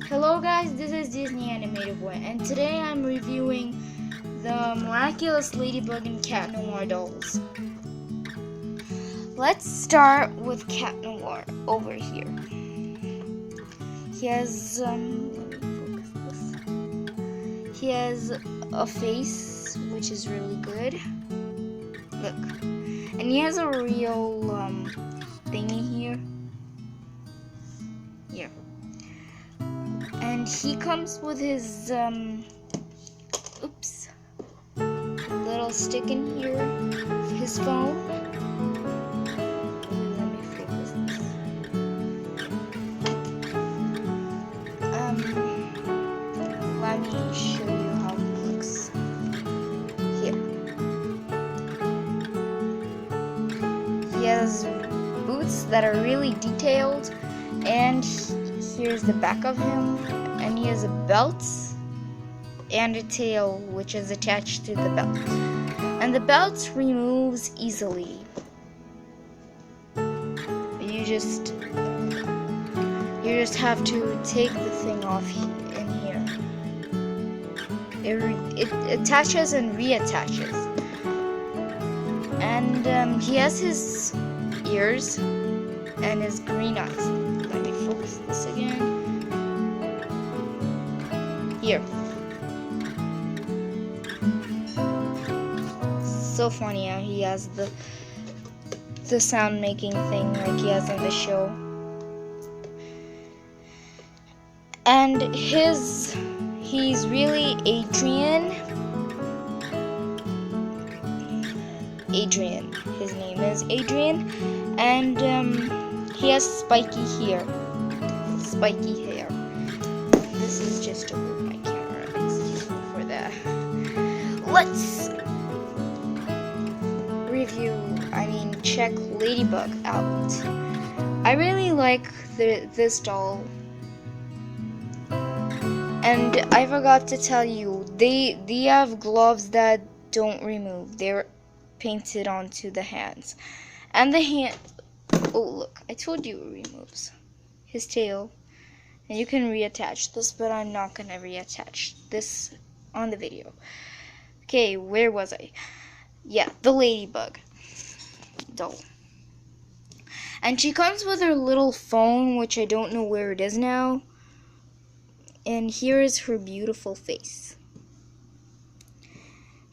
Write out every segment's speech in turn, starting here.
Hello guys, this is Disney Animated Boy, and today I'm reviewing the Miraculous Ladybug and Cat Noir dolls. Let's start with Cat Noir over here. He has, let me focus this. He has a face, which is really good. Look. And he has a real, thingy here. Here. And he comes with his, little stick in here, his phone. Let me focus this. Let me show you how it looks. Here. He has boots that are really detailed, and here's the back of him, and he has a belt and a tail which is attached to the belt, and the belt removes easily. You just have to take the thing off in here. It attaches and reattaches, and he has his ears and his green eyes. Let me focus this again. Here. So funny how he has the sound making thing like he has in the show. And he's really Adrian. His name is Adrian, and he has spiky hair. This is just to move my camera. Excuse me for that. Let's check Ladybug out. I really like this doll. And I forgot to tell you, they have gloves that don't remove. They're painted onto the hands. And the hand, oh look, I told you it removes. His tail. And you can reattach this, but I'm not gonna reattach this on the video. Okay, where was I? Yeah, the Ladybug doll. And she comes with her little phone, which I don't know where it is now. And here is her beautiful face.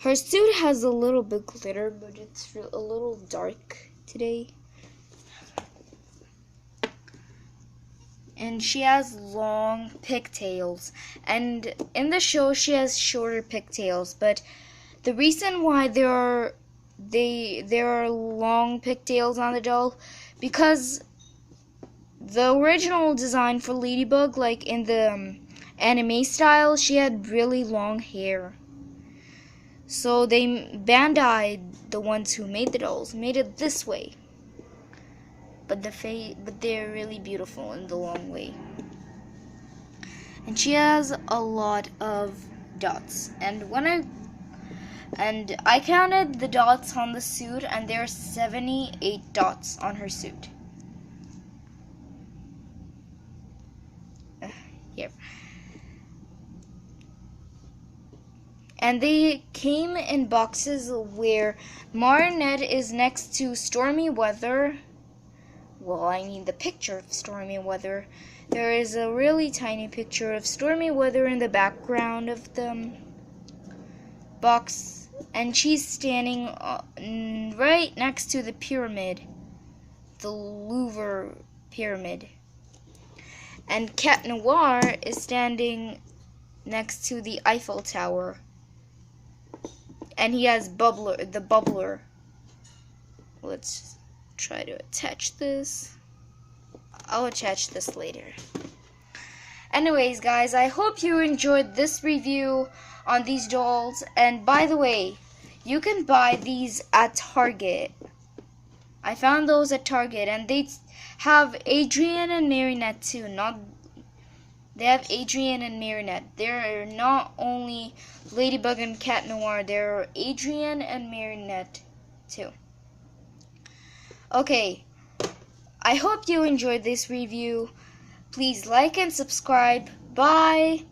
Her suit has a little bit glitter, but it's a little dark today. And she has long pigtails. And in the show, she has shorter pigtails. But the reason why there are long pigtails on the doll, because the original design for Ladybug, like in the anime style, she had really long hair. So Bandai, the ones who made the dolls, made it this way. But they're really beautiful in the long way. And she has a lot of dots. And I counted the dots on the suit, and there are 78 dots on her suit. Here. And they came in boxes where Marinette is next to Stormy Weather. Well, I mean the picture of Stormy Weather. There is a really tiny picture of Stormy Weather in the background of the box. And she's standing right next to the pyramid. The Louvre pyramid. And Cat Noir is standing next to the Eiffel Tower. And he has the bubbler. Let's try to attach this. I'll attach this later. Anyways, guys, I hope you enjoyed this review on these dolls. And by the way, you can buy these at Target. I found those at Target, and they have Adrian and Marinette too. They have Adrian and Marinette. They're not only Ladybug and Cat Noir, they're Adrian and Marinette too. Okay, I hope you enjoyed this review. Please like and subscribe. Bye.